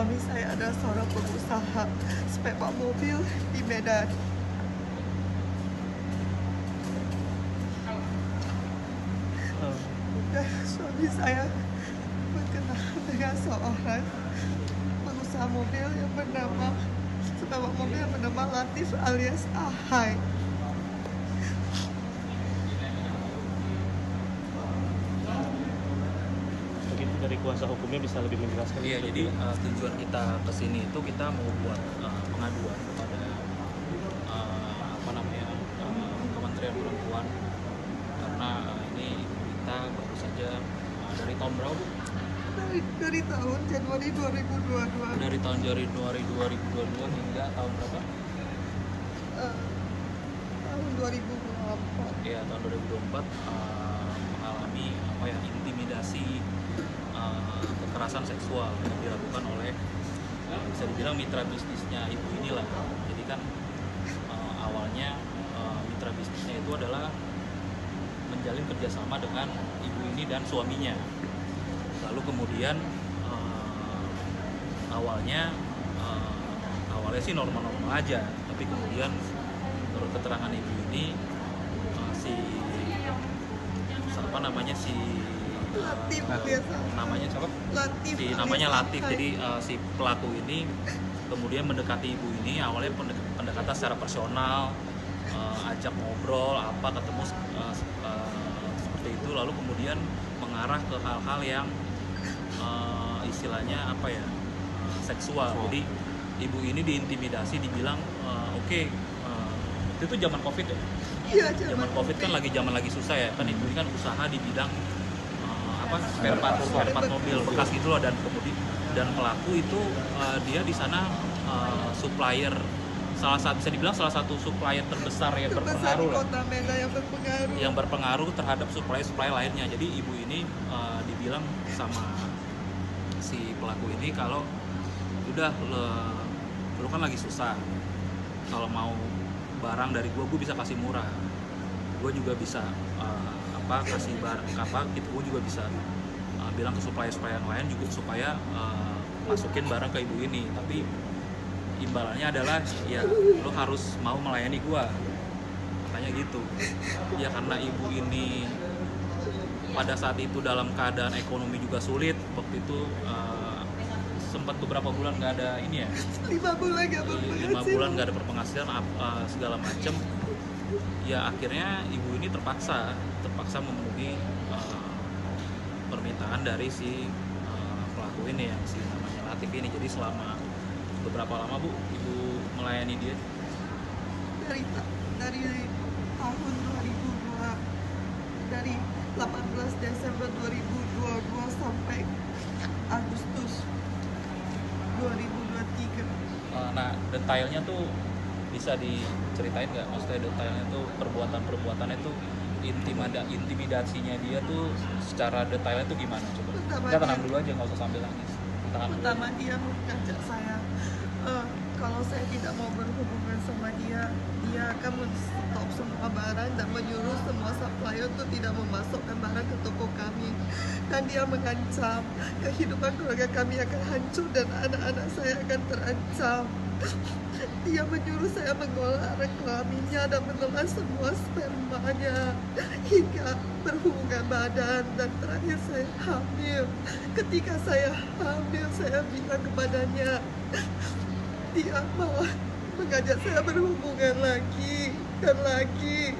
suami saya adalah seorang pengusaha spare part mobil di Medan. Dan suami saya berkenal dengan seorang pengusaha mobil yang bernama spare part mobil yang bernama Latif alias Ahai. Dari kuasa hukumnya bisa lebih menjelaskan. Iya, jadi tujuan kita kesini itu kita mau buat pengaduan kepada Kementerian Perempuan karena ini kita baru saja dari tahun berapa, Bu? Dari tahun Januari 2022. Dari tahun Januari 2022 hingga tahun berapa? Tahun 2024. Iya, tahun 2024 mengalami intimidasi kekerasan seksual yang dilakukan oleh bisa dibilang mitra bisnisnya ibu inilah. Jadi kan awalnya mitra bisnisnya itu adalah menjalin kerjasama dengan ibu ini dan suaminya. Lalu kemudian awalnya sih normal-normal aja, tapi kemudian menurut keterangan ibu ini Latif biasa. Namanya siapa? Latif. Namanya Latif. Jadi si pelaku ini kemudian mendekati ibu ini, awalnya pendekatan secara personal, ajak ngobrol, ketemu seperti itu, lalu kemudian mengarah ke hal-hal yang istilahnya seksual. Jadi ibu ini diintimidasi, dibilang itu zaman COVID ya. Iya, zaman COVID kan lagi susah ya, kan ibu ini kan usaha di bidang spare part mobil bekas gitu loh, dan kemudian pelaku itu dia di sana supplier bisa dibilang salah satu supplier terbesar yang berpengaruh di Kota Medan yang berpengaruh terhadap supplier lainnya. Jadi ibu ini dibilang sama si pelaku ini kalau udah lu kan lagi susah, kalau mau barang dari gue bisa kasih murah, gue juga bisa kasih barang gitu, gue juga bisa bilang ke supplier yang lain juga supaya masukin barang ke ibu ini, tapi imbalannya adalah ya lo harus mau melayani gue, katanya gitu ya. Karena ibu ini pada saat itu dalam keadaan ekonomi juga sulit, waktu itu sempat beberapa bulan nggak ada ini ya, 5 bulan nggak ada berpenghasilan segala macem ya. Akhirnya ibu ini terpaksa memenuhi permintaan dari si pelaku ini yang si namanya Latif ini. Jadi selama beberapa lama, Bu, ibu melayani dia? Dari tahun 2002, dari 18 Desember 2022 sampai Agustus 2023. Nah, detailnya tuh bisa diceritain nggak? Maksudnya detailnya tuh perbuatannya tuh intimidasinya dia tuh secara detailnya tuh gimana? Coba kita tenang dulu aja, nggak usah sambil nangis. Pertama dia mengajak saya kalau saya tidak mau berhubungan sama dia akan men-stop semua barang dan menyuruh semua supplier untuk tidak memasukkan barang ke toko kami, dan dia mengancam kehidupan keluarga kami akan hancur dan anak-anak saya akan terancam. Dia menyuruh saya mengolah kelaminnya dan menelan semua spermanya hingga berhubungan badan, dan terakhir saya hamil. Ketika saya hamil, saya bilang kepadanya, dia malah mengajak saya berhubungan lagi dan lagi,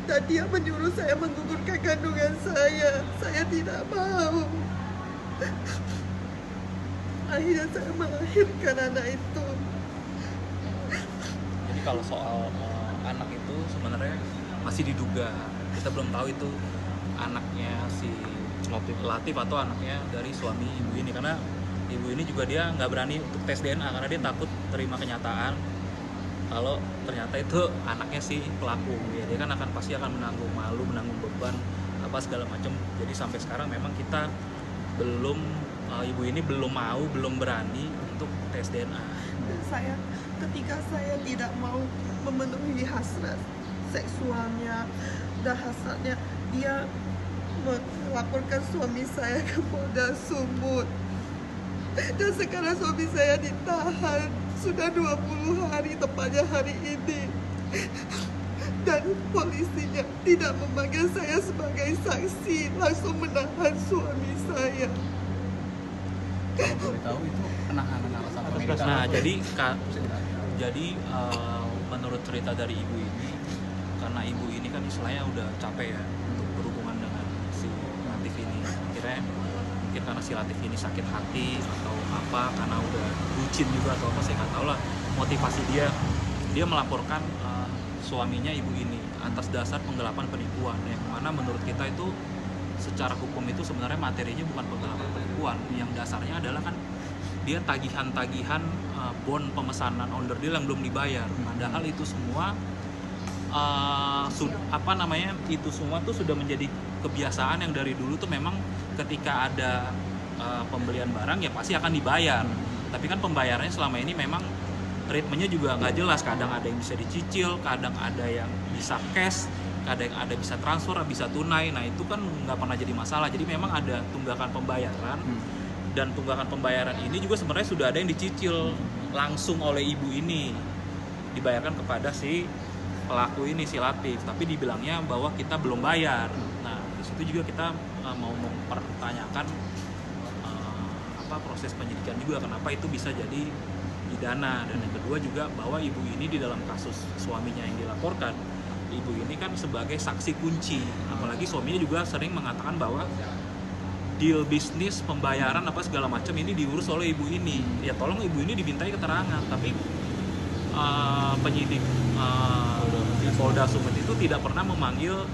dan dia menyuruh saya menggugurkan kandungan saya. Saya tidak mau. Akhirnya saya melahirkan anak itu. Jadi kalau soal anak itu sebenarnya masih diduga, kita belum tahu itu anaknya si Latif atau anaknya dari suami ibu ini, karena ibu ini juga dia nggak berani untuk tes DNA karena dia takut terima kenyataan kalau ternyata itu anaknya si pelaku ya. Dia kan pasti akan menanggung malu, menanggung beban segala macam. Jadi sampai sekarang memang kita ibu ini belum berani untuk tes DNA. Dan ketika saya tidak mau memenuhi hasrat seksualnya dan hasratnya, dia melaporkan suami saya ke Polda Sumut. Dan sekarang suami saya ditahan sudah 20 hari, tepatnya hari ini. Dan polisinya tidak memanggil saya sebagai saksi, langsung menahan suami saya. Kalau boleh tahu itu penahanan alasan Atas pemilikan. dasar Nah, apa? jadi menurut cerita dari ibu ini, karena ibu ini kan istilahnya udah capek ya untuk berhubungan dengan si Latif ini. Akhirnya mungkin karena si Latif ini sakit hati atau apa, karena udah bucin juga atau apa, saya nggak tahu lah motivasi dia melaporkan suaminya ibu ini atas dasar penggelapan penipuan, yang mana menurut kita itu secara hukum itu sebenarnya materinya bukan penggelapan penipuan, yang dasarnya adalah kan dia tagihan-tagihan bon pemesanan onderdil yang belum dibayar. Padahal itu semua itu semua tuh sudah menjadi kebiasaan yang dari dulu tuh memang ketika ada pembelian barang ya pasti akan dibayar. Tapi kan pembayarannya selama ini memang ritmenya juga nggak jelas. Kadang ada yang bisa dicicil, kadang ada yang bisa cash, kadang ada bisa transfer, bisa tunai. Nah itu kan nggak pernah jadi masalah. Jadi memang ada tunggakan pembayaran. Dan tunggakan pembayaran ini juga sebenarnya sudah ada yang dicicil langsung oleh ibu ini, dibayarkan kepada si pelaku ini, si Latif, tapi dibilangnya bahwa kita belum bayar. Nah di situ juga kita mau mempertanyakan proses penyidikan juga, kenapa itu bisa jadi pidana. Dan yang kedua juga bahwa ibu ini di dalam kasus suaminya yang dilaporkan, ibu ini kan sebagai saksi kunci, apalagi suaminya juga sering mengatakan bahwa deal bisnis pembayaran apa segala macam ini diurus oleh ibu ini. Ya tolong ibu ini dimintai keterangan, tapi penyidik Polda Sumut itu tidak pernah memanggil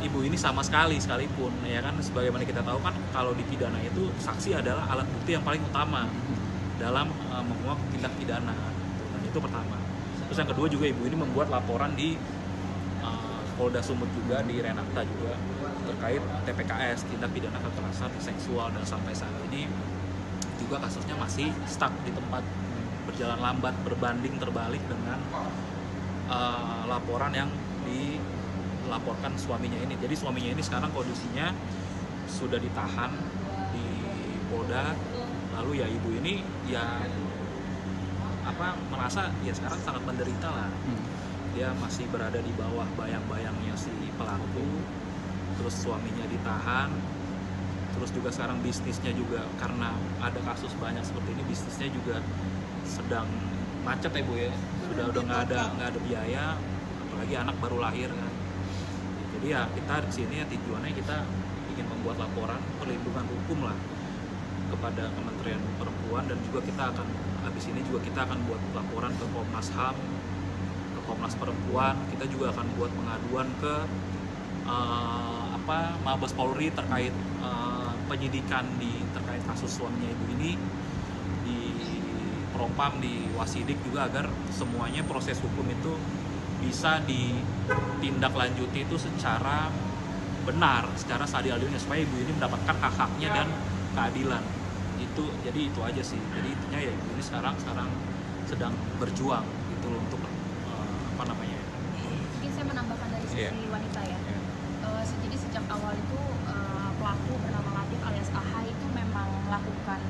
ibu ini sama sekalipun, ya kan. Sebagaimana kita tahu kan kalau di pidana itu saksi adalah alat bukti yang paling utama dalam menguak tindak pidana. Dan itu pertama. Terus yang kedua juga ibu ini membuat laporan di Polda Sumut juga, di Renakta juga, terkait TPKS, tindak pidana kekerasan seksual, dan sampai saat ini juga kasusnya masih stuck di tempat, berjalan lambat, berbanding terbalik dengan laporan yang dilaporkan suaminya ini. Jadi suaminya ini sekarang kondisinya sudah ditahan di Polda, lalu ya ibu ini ya merasa ya sekarang sangat menderita lah. Dia masih berada di bawah bayang-bayangnya si pelaku, terus suaminya ditahan, terus juga sekarang bisnisnya juga karena ada kasus banyak seperti ini, bisnisnya juga sedang macet ya Bu ya, udah nggak ada biaya, apalagi anak baru lahir kan. Jadi ya kita di sini ya tujuannya kita ingin membuat laporan perlindungan hukum lah kepada Kementerian Perempuan, dan juga kita akan habis ini juga kita akan buat laporan ke Komnas HAM, Komnas Perempuan. Kita juga akan buat pengaduan ke Mabes Polri terkait penyidikan terkait kasus suaminya ibu ini, di Propam, di Wasidik juga, agar semuanya proses hukum itu bisa ditindaklanjuti itu secara benar, secara seadil-adilnya, supaya ibu ini mendapatkan hak-haknya dan keadilan. Jadi itu aja sih. Jadi intinya ya ibu ini sekarang sedang berjuang gitu loh untuk Mungkin saya menambahkan dari sisi wanita ya. Jadi sejak awal itu pelaku bernama Latif alias AH itu memang melakukan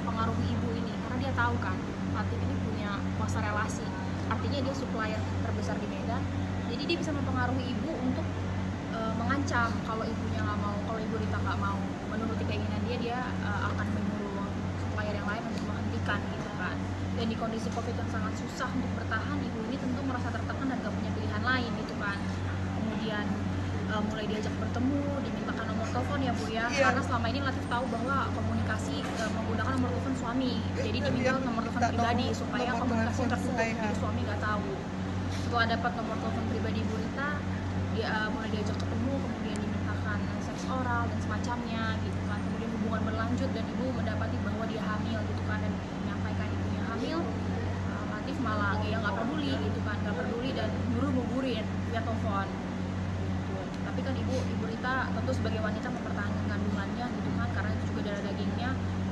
mempengaruhi ibu ini, karena dia tahu kan Latif ini punya kuasa relasi, artinya dia supplier terbesar di Medan. Jadi dia bisa mempengaruhi ibu untuk mengancam kalau ibunya nggak mau, kalau ibu Rita nggak mau menuruti keinginan dia akan menyuruh supplier yang lain untuk menghentikan gitu kan. Dan di kondisi COVID yang sangat susah untuk bertahan, ibu ini tentu merasa tertekan dan gak punya pilihan lain gitu kan. Kemudian mulai diajak bertemu, dimintakan nomor telepon ya Bu ya, karena selama ini Latif tahu bahwa komunikasi menggunakan nomor telepon suami, jadi diminta nomor telepon pribadi supaya komunikasi tertutup, jadi suami nggak tahu. Setelah dapat nomor telepon pribadi Bu Rita, dia mulai diajak ketemu, kemudian dimintakan seks oral dan semacamnya gitu kan. Kemudian hubungan berlanjut dan ibu mendapati bahwa dia hamil gitu kan, dan menyampaikan ibunya hamil. Latif malah ya nggak peduli gitu kan, nggak peduli dan nyuruh nguburin via telepon. Tapi kan ibu Rita tentu sebagai wanita mempertahankan kandungannya gitu kan, karena itu juga darah dagingnya,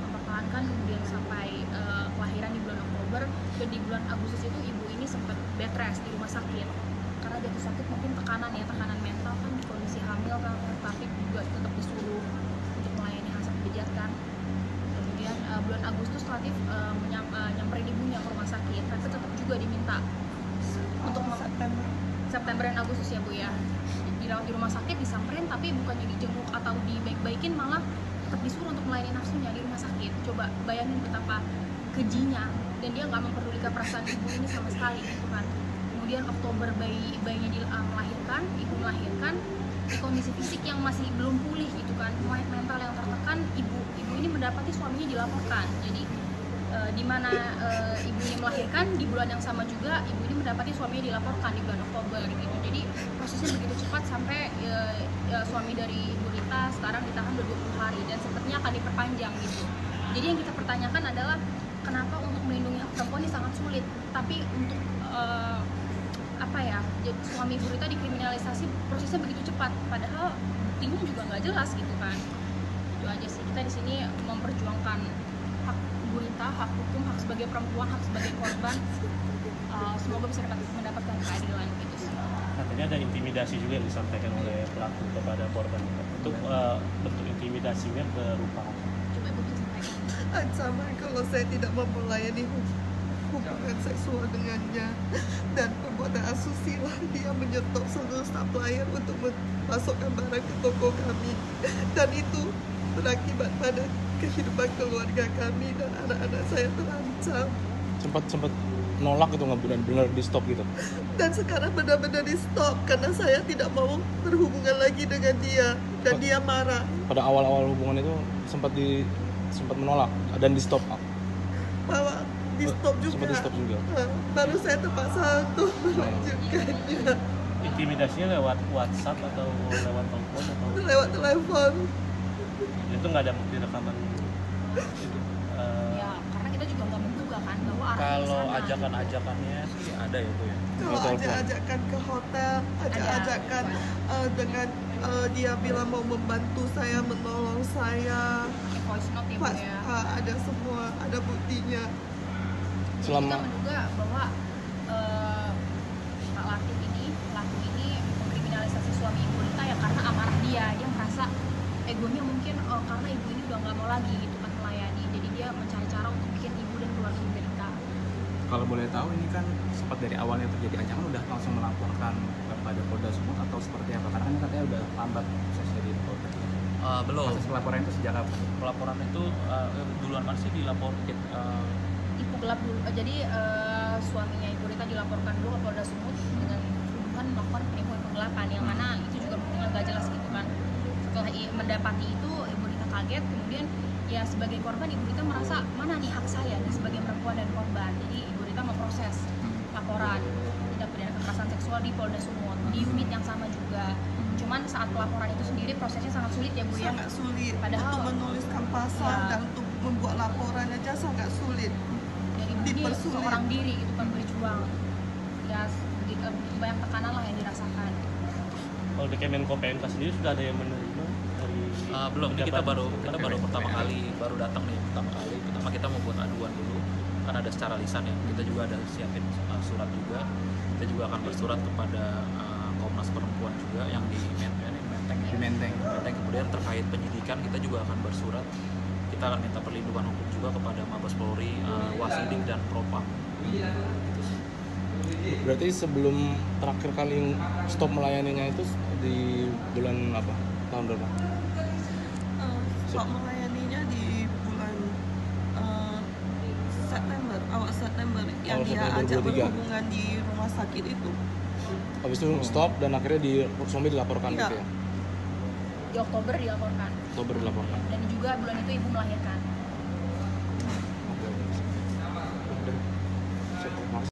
mempertahankan kemudian sampai kelahiran di bulan Oktober. Dan di bulan Agustus itu ibu ini sempat bed rest di rumah sakit karena jatuh sakit, mungkin tekanan mental kan, di kondisi hamil kan, tapi juga tetap disuruh untuk melayani hasil pijat kan. Agustus ya Bu ya, dirawat di rumah sakit, disamperin tapi bukannya dijenguk atau dibaik-baikin, malah tetap disuruh untuk melayani nafsunya di rumah sakit. Coba bayangin betapa kejinya, dan dia nggak memperdulikan perasaan ibu ini sama sekali gitu kan. Kemudian Oktober bayinya melahirkan, ibu melahirkan di kondisi fisik yang masih belum pulih gitu kan, mental yang tertekan. Ibu ini mendapati suaminya dilaporkan. Jadi di mana ibu ini melahirkan, di bulan yang sama juga ibu ini mendapati suaminya dilaporkan di bulan Oktober gitu. Jadi prosesnya begitu cepat sampai suami dari Ibu Rita sekarang ditahan 20 hari dan sepertinya akan diperpanjang gitu. Jadi yang kita pertanyakan adalah kenapa untuk melindungi hak perempuan ini sangat sulit, tapi untuk suami Ibu Rita dikriminalisasi prosesnya begitu cepat, padahal buktinya juga nggak jelas gitu kan. Itu aja sih, kita di sini memperjuangkan hak Ibu Rita, hak hukum, hak sebagai perempuan, hak sebagai korban. Semoga bisa mendapatkan keadilan gitu sih. Katanya ada intimidasi juga yang disampaikan oleh pelaku kepada korban. Untuk bentuk intimidasinya berupa apa? Coba Ibu bisa sampaikan. Ancaman kalau saya tidak mau melayani hubungan seksual dengannya, dan perbuatan asusila, dia menyetop seluruh supplier untuk memasukkan barang ke toko kami, dan itu berakibat pada kehidupan keluarga kami dan anak-anak saya terancam. Sempat nolak itu, nggak benar-benar di stop gitu. Dan sekarang benar-benar di stop karena saya tidak mau berhubungan lagi dengan dia, dan dia marah. Pada awal-awal hubungan itu sempat menolak dan di stop. Bahwa di stop juga. Sempat di stop juga. Baru saya terpaksa untuk melanjutkannya Intimidasinya lewat WhatsApp atau lewat telepon atau lewat telepon. itu nggak ada bukti rekaman? Ya karena kita juga nggak menduga kan bahwa arahnya Kalau ke sana. ajakan-ajakannya sih ada ya Bu ya. Kalau ajak-ajakan ke hotel, ajak-ajakan dengan dia bilang mau membantu saya, menolong saya. Pakai voice note ya Bu Pas, ya. ada semua, ada buktinya. Jadi Selama- kita menduga bahwa Pak Latif ini, pelaku ini mengkriminalisasi suami Ibu Rita ya karena amarah dia merasa egonya mungkin karena ibu ini udah nggak mau lagi gitu kan melayani, jadi dia mencari cara untuk bikin ibu dan keluarga Ibu Rita. Kalau boleh tahu ini kan sempat dari awalnya terjadi ancaman udah langsung melaporkan kepada Polda Sumut atau seperti apa? Karena kan katanya udah lambat prosesnya di Polda. Belum. Proses pelaporan itu sejak apa? Pelaporan itu duluan kan sih dilapor Ibu gelap dulu, jadi suaminya Ibu Rita dilaporkan dulu ke Polda Sumut dengan tuduhan melakukan penipuan penggelapan, yang mana itu juga buktinya nggak jelas gitu kan. Setelah mendapati itu Ibu Rita kaget, kemudian ya sebagai korban Ibu Rita merasa mana nih hak saya nih sebagai perempuan dan korban. Jadi Ibu Rita memproses laporan tindak pidana kekerasan seksual di Polda Sumut di unit yang sama juga. Cuman saat pelaporan itu sendiri prosesnya sangat sulit ya Bu ya. Sangat sulit. Padahal- untuk menuliskan pasal Ya. dan untuk membuat laporan aja sangat sulit. Dan ibu ini Dipersulit. seorang diri gitu kan berjuang. Ya begitu banyak tekanan lah yang dirasakan. Kalau di Kemenko PMK sendiri sudah ada yang menerima dari belum. Ini kita pejabat? baru pertama kali datang nih. Pertama kita mau buat aduan dulu. Kan ada secara lisan ya. Kita juga ada siapin surat juga. Kita juga akan bersurat kepada Komnas Perempuan juga yang di Menteng. Di Menteng. Menteng. Kemudian terkait penyidikan kita juga akan bersurat. Kita akan minta perlindungan hukum juga kepada Mabes Polri, Wasidik dan Propam. Gitu sih. Berarti sebelum terakhir kali stop melayaninya itu di bulan apa? Tahun berapa? Stop melayaninya di bulan September, awal September, yang Awal dia September ajak 23. berhubungan di rumah sakit itu. Habis itu stop dan akhirnya suami dilaporkan Iya. gitu ya? Di Oktober dilaporkan Oktober dilaporkan. dan juga bulan itu ibu melahirkan.